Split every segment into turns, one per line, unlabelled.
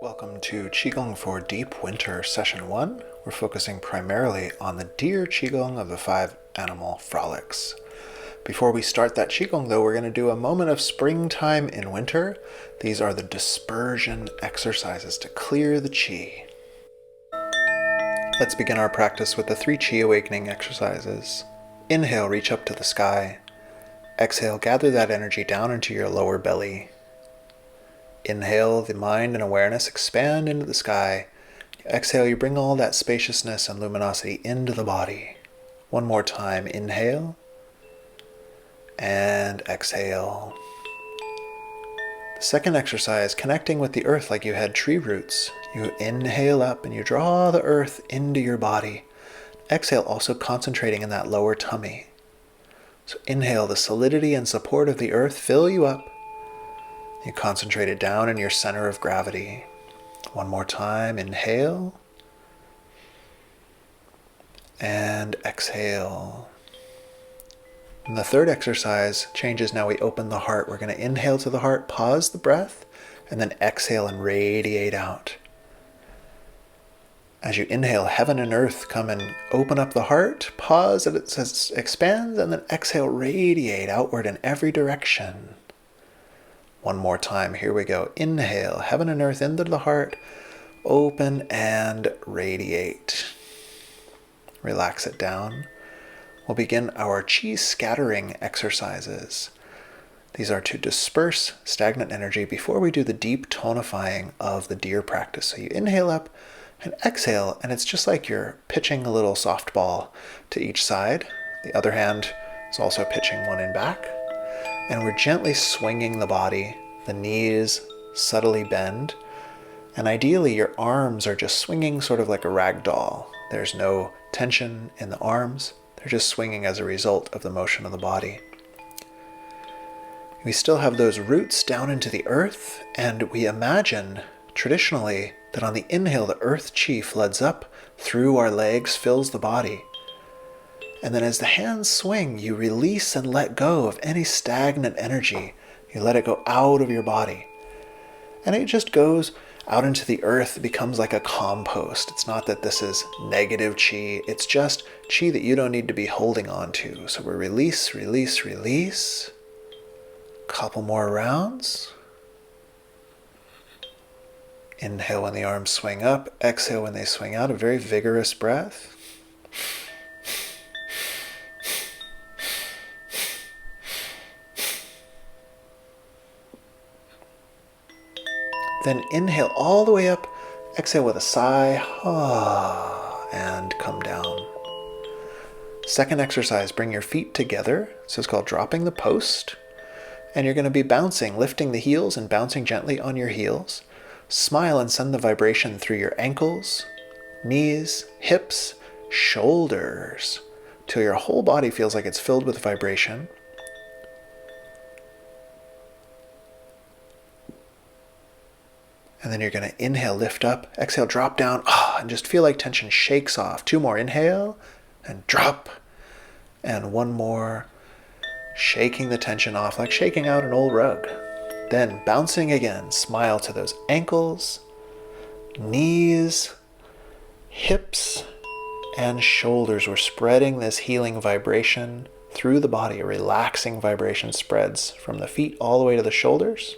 Welcome to Qigong for Deep Winter Session 1. We're focusing primarily on the deer Qigong of the 5 animal frolics. Before we start that Qigong though, we're going to do a moment of springtime in winter. These are the dispersion exercises to clear the Qi. Let's begin our practice with the 3 Qi awakening exercises. Inhale, reach up to the sky. Exhale, gather that energy down into your lower belly. Inhale, the mind and awareness expand into the sky. Exhale, you bring all that spaciousness and luminosity into the body. One more time, inhale and exhale. The second exercise, connecting with the earth like you had tree roots. You inhale up and you draw the earth into your body. Exhale, also concentrating in that lower tummy. So inhale, the solidity and support of the earth fill you up. You concentrate it down in your center of gravity. One more time, inhale and exhale. And the third exercise changes. Now we open the heart. We're going to inhale to the heart, pause the breath, and then exhale and radiate out. As you inhale, heaven and earth come and open up the heart, pause, and it says expands, and then exhale, radiate outward in every direction. One more time, here we go. Inhale, heaven and earth into the heart, open and radiate. Relax it down. We'll begin our Qi scattering exercises. These are to disperse stagnant energy before we do the deep tonifying of the deer practice. So you inhale up and exhale, and it's just like you're pitching a little softball to each side. The other hand is also pitching one in back. And we're gently swinging the body. The knees subtly bend. And ideally, your arms are just swinging sort of like a rag doll. There's no tension in the arms. They're just swinging as a result of the motion of the body. We still have those roots down into the earth, and we imagine, traditionally, that on the inhale, the earth Qi floods up through our legs, fills the body. And then as the hands swing, you release and let go of any stagnant energy. You let it go out of your body. And it just goes out into the earth. It becomes like a compost. It's not that this is negative Qi. It's just Qi that you don't need to be holding on to. So we release, release, release. Couple more rounds. Inhale when the arms swing up. Exhale when they swing out. A very vigorous breath. Then inhale all the way up, exhale with a sigh, and come down. Second exercise, bring your feet together. So it's called dropping the post. And you're going to be bouncing, lifting the heels and bouncing gently on your heels. Smile and send the vibration through your ankles, knees, hips, shoulders, till your whole body feels like it's filled with vibration. And then you're going to inhale, lift up, exhale, drop down, and just feel like tension shakes off. 2 more, inhale, and drop. And 1 more, shaking the tension off, like shaking out an old rug. Then bouncing again, smile to those ankles, knees, hips, and shoulders. We're spreading this healing vibration through the body. A relaxing vibration spreads from the feet all the way to the shoulders.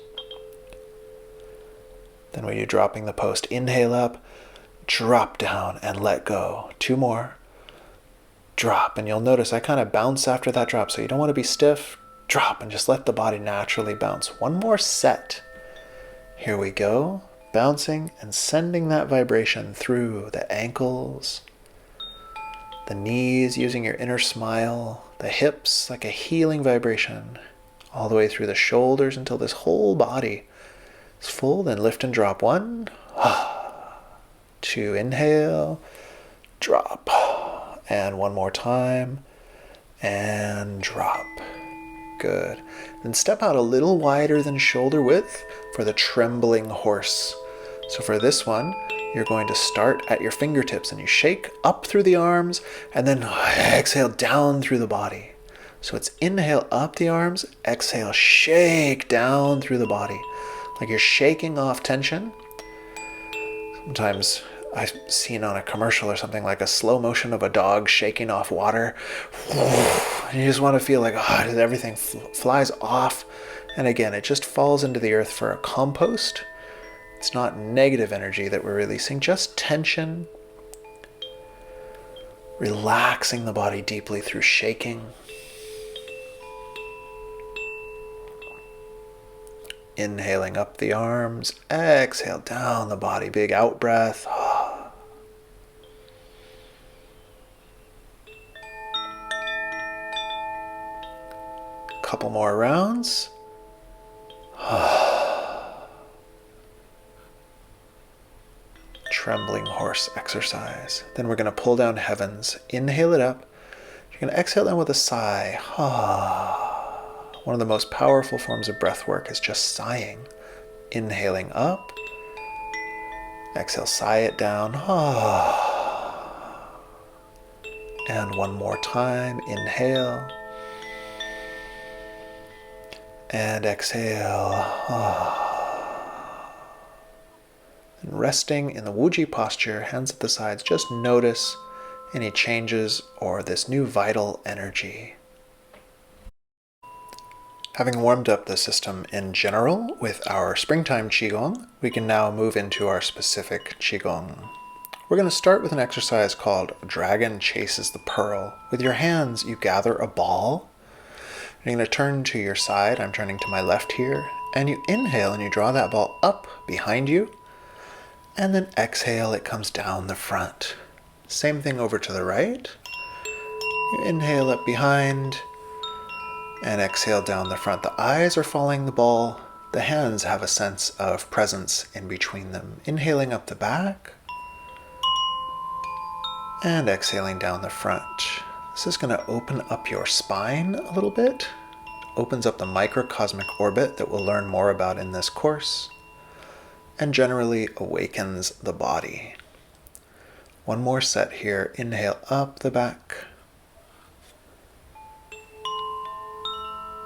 Then when you're dropping the post, inhale up, drop down and let go. 2 more. Drop. And you'll notice I kind of bounce after that drop. So you don't want to be stiff. Drop and just let the body naturally bounce. 1 more set. Here we go. Bouncing and sending that vibration through the ankles, the knees, using your inner smile, the hips, like a healing vibration, all the way through the shoulders until this whole body is full. Then lift and drop. 1, 2, inhale, drop, and 1 more time, and drop. Good. Then step out a little wider than shoulder width for the trembling horse. So for this one, you're going to start at your fingertips and you shake up through the arms and then exhale down through the body. So it's inhale up the arms, exhale, shake down through the body. Like you're shaking off tension. Sometimes I've seen on a commercial or something like a slow motion of a dog shaking off water. And you just want to feel like, everything flies off. And again, it just falls into the earth for a compost. It's not negative energy that we're releasing, just tension. Relaxing the body deeply through shaking. Inhaling up the arms, exhale down the body, big out breath. Couple more rounds. Trembling horse exercise. Then we're going to pull down heavens. Inhale it up. You're going to exhale down with a sigh. One of the most powerful forms of breath work is just sighing. Inhaling up. Exhale, sigh it down. And one more time. Inhale. And exhale. And resting in the Wuji posture, hands at the sides, just notice any changes or this new vital energy. Having warmed up the system in general with our springtime Qigong, we can now move into our specific Qigong. We're going to start with an exercise called Dragon Chases the Pearl. With your hands, you gather a ball. You're going to turn to your side. I'm turning to my left here. And you inhale and you draw that ball up behind you. And then exhale, it comes down the front. Same thing over to the right. You inhale up behind and exhale down the front. The eyes are following the ball. The hands have a sense of presence in between them. Inhaling up the back and exhaling down the front. This is going to open up your spine a little bit. Opens up the microcosmic orbit that we'll learn more about in this course. And generally awakens the body. One more set here. Inhale up the back.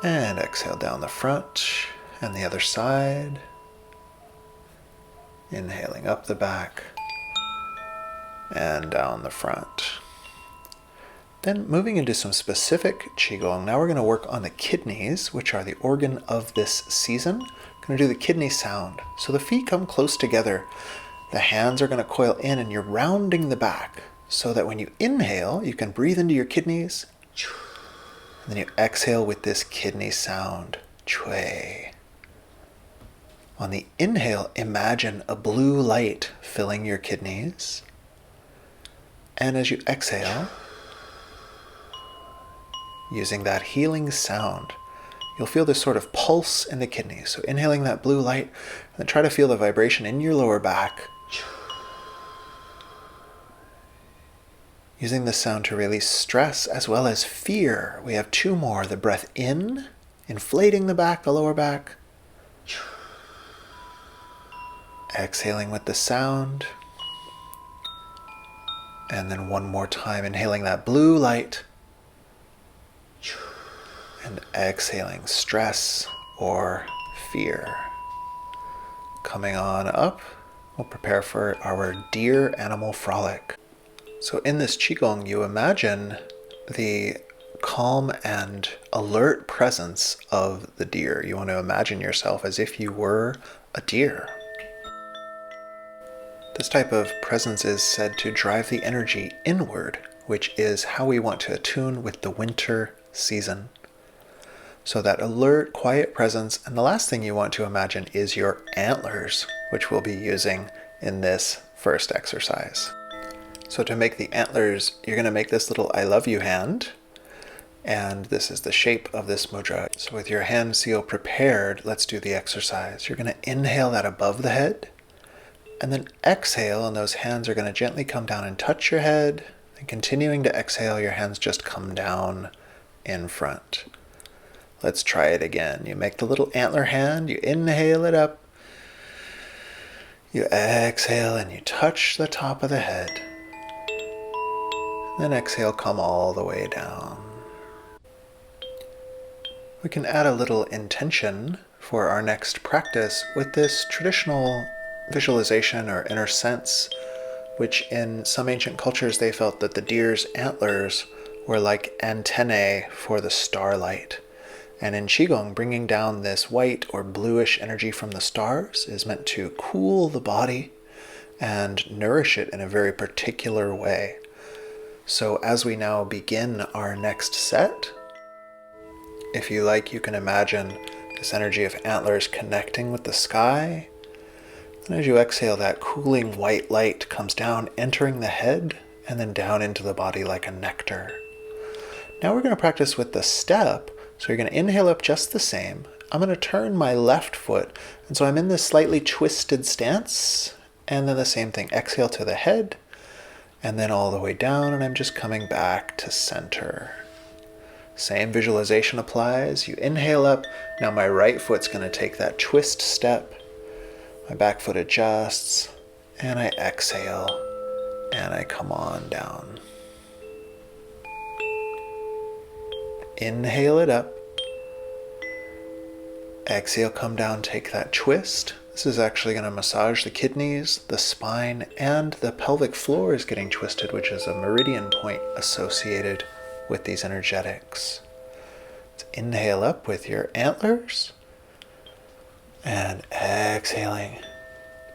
And exhale down the front and the other side. Inhaling up the back and down the front. Then moving into some specific Qigong. Now we're going to work on the kidneys, which are the organ of this season. We're going to do the kidney sound. So the feet come close together. The hands are going to coil in and you're rounding the back so that when you inhale, you can breathe into your kidneys. And then you exhale with this kidney sound. Chui. On the inhale, imagine a blue light filling your kidneys. And as you exhale, using that healing sound, you'll feel this sort of pulse in the kidneys. So inhaling that blue light, and then try to feel the vibration in your lower back. Using this sound to release stress as well as fear. We have two more. The breath in, inflating the back, the lower back. Exhaling with the sound. And then one more time, inhaling that blue light. And exhaling stress or fear. Coming on up, we'll prepare for our deer animal frolic. So in this Qigong, you imagine the calm and alert presence of the deer. You want to imagine yourself as if you were a deer. This type of presence is said to drive the energy inward, which is how we want to attune with the winter season. So that alert, quiet presence. And the last thing you want to imagine is your antlers, which we'll be using in this first exercise. So to make the antlers, you're going to make this little I love you hand. And this is the shape of this mudra. So with your hand seal prepared, let's do the exercise. You're going to inhale that above the head. And then exhale, and those hands are going to gently come down and touch your head. And continuing to exhale, your hands just come down in front. Let's try it again. You make the little antler hand, you inhale it up. You exhale and you touch the top of the head. Then exhale, come all the way down. We can add a little intention for our next practice with this traditional visualization or inner sense, which in some ancient cultures they felt that the deer's antlers were like antennae for the starlight. And in Qigong, bringing down this white or bluish energy from the stars is meant to cool the body and nourish it in a very particular way. So as we now begin our next set, if you like, you can imagine this energy of antlers connecting with the sky. And as you exhale, that cooling white light comes down, entering the head, and then down into the body like a nectar. Now we're going to practice with the step. So you're going to inhale up just the same. I'm going to turn my left foot, and so I'm in this slightly twisted stance, and then the same thing. Exhale to the head, and then all the way down, and I'm just coming back to center. Same visualization applies. You inhale up. Now my right foot's going to take that twist step. My back foot adjusts, and I exhale, and I come on down. Inhale it up. Exhale, come down, take that twist. This is actually going to massage the kidneys, the spine, and the pelvic floor is getting twisted, which is a meridian point associated with these energetics. Let's inhale up with your antlers. And exhaling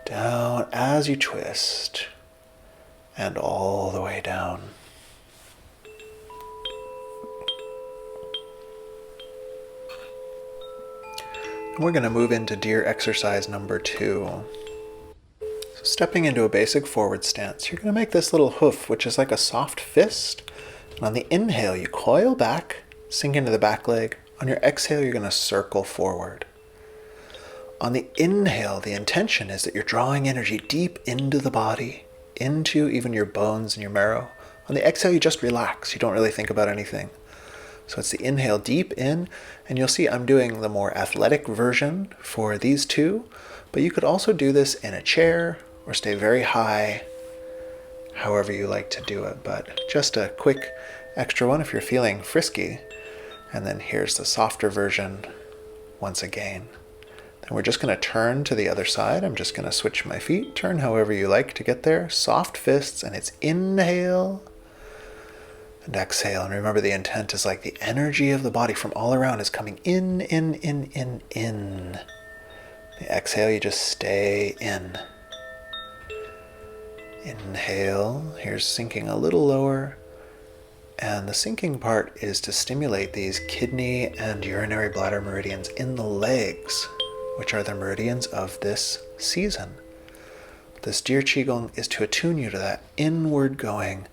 down as you twist. And all the way down. We're going to move into deer exercise number 2. So stepping into a basic forward stance, you're going to make this little hoof, which is like a soft fist. And on the inhale, you coil back, sink into the back leg. On your exhale, you're going to circle forward. On the inhale, the intention is that you're drawing energy deep into the body, into even your bones and your marrow. On the exhale, you just relax. You don't really think about anything. So it's the inhale deep in, and you'll see I'm doing the more athletic version for these two, but you could also do this in a chair or stay very high, however you like to do it. But just a quick extra one if you're feeling frisky. And then here's the softer version once again. Then we're just going to turn to the other side. I'm just going to switch my feet, turn however you like to get there. Soft fists, and it's inhale and exhale. And remember, the intent is like the energy of the body from all around is coming in. The exhale, you just stay in. Inhale, here's sinking a little lower. And the sinking part is to stimulate these kidney and urinary bladder meridians in the legs, which are the meridians of this season. This Deer Qigong is to attune you to that inward going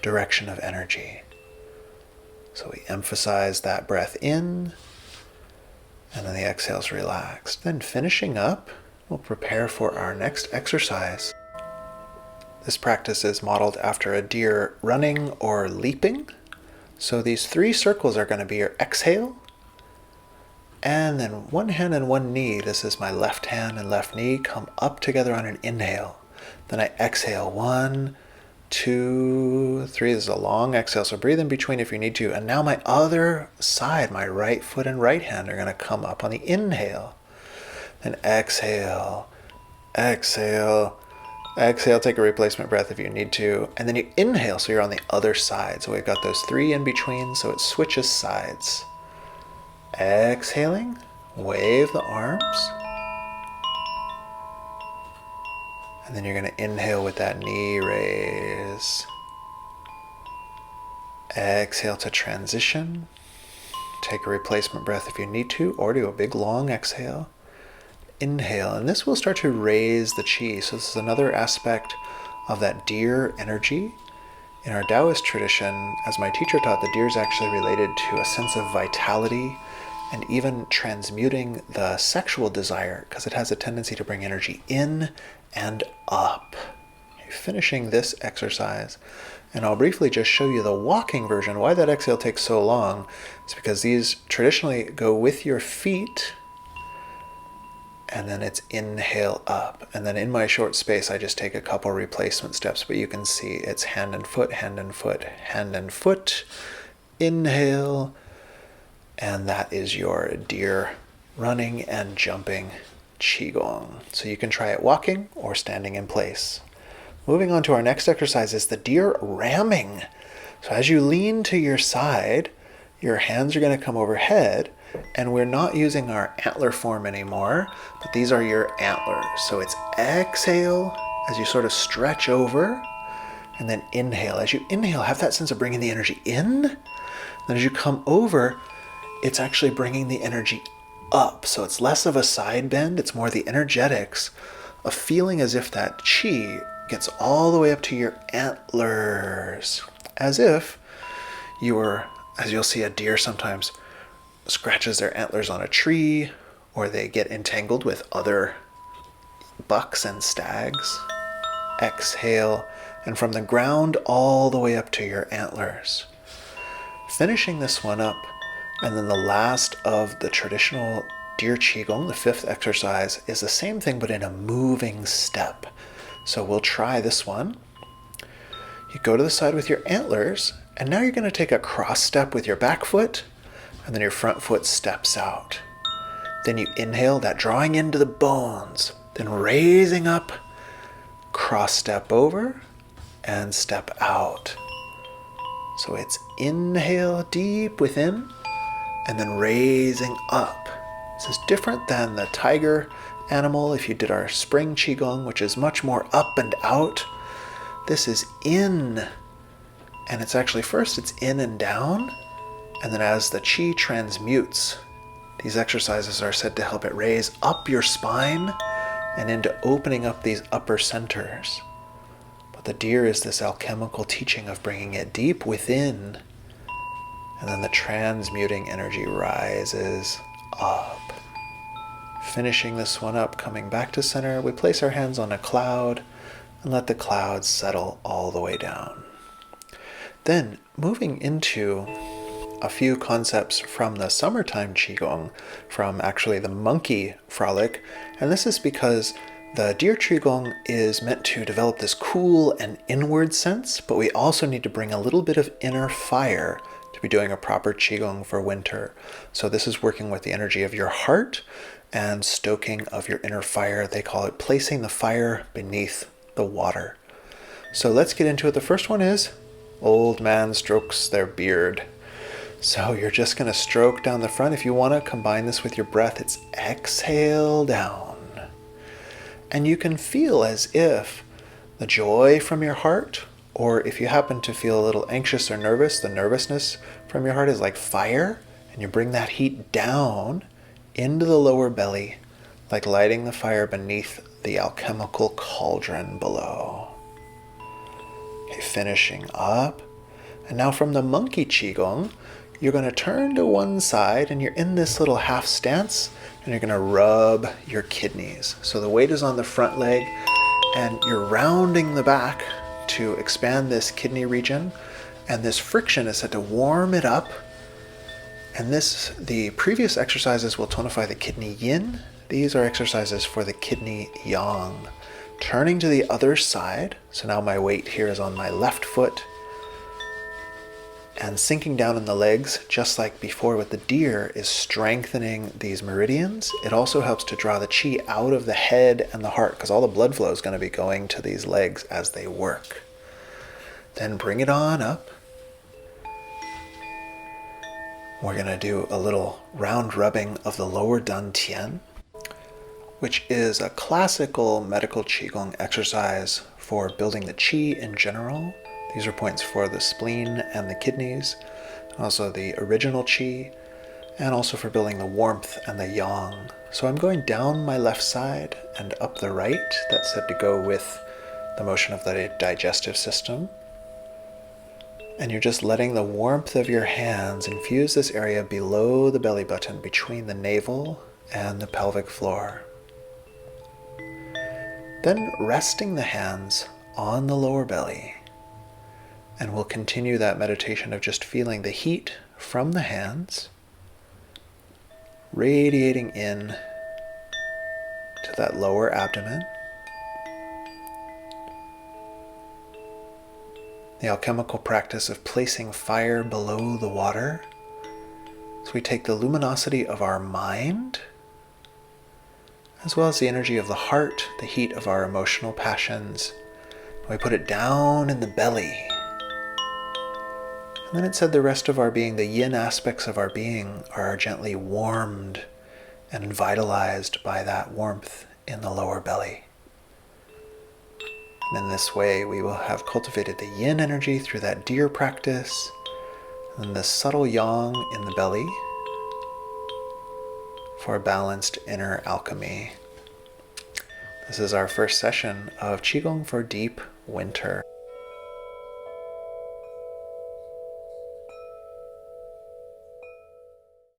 direction of energy. So we emphasize that breath in, and then the exhale's relaxed. Then finishing up, we'll prepare for our next exercise. This practice is modeled after a deer running or leaping. So these 3 circles are going to be your exhale, and then one hand and one knee, this is my left hand and left knee, come up together on an inhale. Then I exhale, 1, 2, 3. This is a long exhale, so breathe in between if you need to. And now my other side, my right foot and right hand are going to come up on the inhale. Then exhale, exhale, exhale. Take a replacement breath if you need to. And then you inhale, so you're on the other side. So we've got those 3 in between, so it switches sides. Exhaling, wave the arms. And then you're going to inhale with that knee raise. Exhale to transition. Take a replacement breath if you need to, or do a big long exhale. Inhale, and this will start to raise the chi. So this is another aspect of that deer energy. In our Daoist tradition, as my teacher taught, the deer is actually related to a sense of vitality and even transmuting the sexual desire, because it has a tendency to bring energy in and up. Finishing this exercise, and I'll briefly just show you the walking version. Why that exhale takes so long is because these traditionally go with your feet, and then it's inhale up. And then in my short space, I just take a couple replacement steps, but you can see it's hand and foot, hand and foot, hand and foot, inhale, and that is your deer running and jumping Qigong. So you can try it walking or standing in place. Moving on to our next exercise is the deer ramming. So as you lean to your side, your hands are going to come overhead, and we're not using our antler form anymore, but these are your antlers. So it's exhale as you sort of stretch over, and then inhale. As you inhale, have that sense of bringing the energy in. Then as you come over, it's actually bringing the energy up. So it's less of a side bend, it's more the energetics of feeling as if that chi gets all the way up to your antlers. As if you were, as you'll see a deer sometimes scratches their antlers on a tree, or they get entangled with other bucks and stags. Exhale, and from the ground all the way up to your antlers. Finishing this one up, and then the last of the traditional deer Qigong, the fifth exercise, is the same thing but in a moving step. So we'll try this one. You go to the side with your antlers, and now you're going to take a cross step with your back foot, and then your front foot steps out. Then you inhale, that drawing into the bones, then raising up, cross step over, and step out. So it's inhale deep within, and then raising up. This is different than the tiger animal if you did our spring Qigong, which is much more up and out. This is in, and it's actually first it's in and down, and then as the chi transmutes, these exercises are said to help it raise up your spine and into opening up these upper centers. But the deer is this alchemical teaching of bringing it deep within, and then the transmuting energy rises up. Finishing this one up, coming back to center, we place our hands on a cloud and let the clouds settle all the way down. Then moving into a few concepts from the summertime Qigong, from actually the monkey frolic, and this is because the deer Qigong is meant to develop this cool and inward sense, but we also need to bring a little bit of inner fire to be doing a proper Qigong for winter. So this is working with the energy of your heart and stoking of your inner fire. They call it placing the fire beneath the water. So let's get into it. The first one is old man strokes their beard. So you're just going to stroke down the front. If you want to combine this with your breath, it's exhale down. And you can feel as if the joy from your heart, or if you happen to feel a little anxious or nervous, the nervousness from your heart is like fire, and you bring that heat down into the lower belly, like lighting the fire beneath the alchemical cauldron below. Okay, finishing up. And now from the monkey Qigong, you're going to turn to one side, and you're in this little half stance, and you're going to rub your kidneys. So the weight is on the front leg, and you're rounding the back to expand this kidney region, and this friction is said to warm it up. And the previous exercises will tonify the kidney yin. These are exercises for the kidney yang. Turning to the other side, so now my weight here is on my left foot, and sinking down in the legs, just like before with the deer, is strengthening these meridians. It also helps to draw the chi out of the head and the heart, because all the blood flow is going to be going to these legs as they work. Then bring it on up. We're going to do a little round rubbing of the lower dantian, which is a classical medical Qigong exercise for building the chi in general. These are points for the spleen and the kidneys, also the original chi, and also for building the warmth and the yang. So I'm going down my left side and up the right. That's said to go with the motion of the digestive system. And you're just letting the warmth of your hands infuse this area below the belly button, between the navel and the pelvic floor. Then resting the hands on the lower belly. And we'll continue that meditation of just feeling the heat from the hands radiating in to that lower abdomen. The alchemical practice of placing fire below the water. So we take the luminosity of our mind as well as the energy of the heart, the heat of our emotional passions. We put it down in the belly. And then it said the rest of our being, the yin aspects of our being, are gently warmed and vitalized by that warmth in the lower belly. And in this way, we will have cultivated the yin energy through that deer practice, and the subtle yang in the belly for a balanced inner alchemy. This is our first session of Qigong for Deep Winter.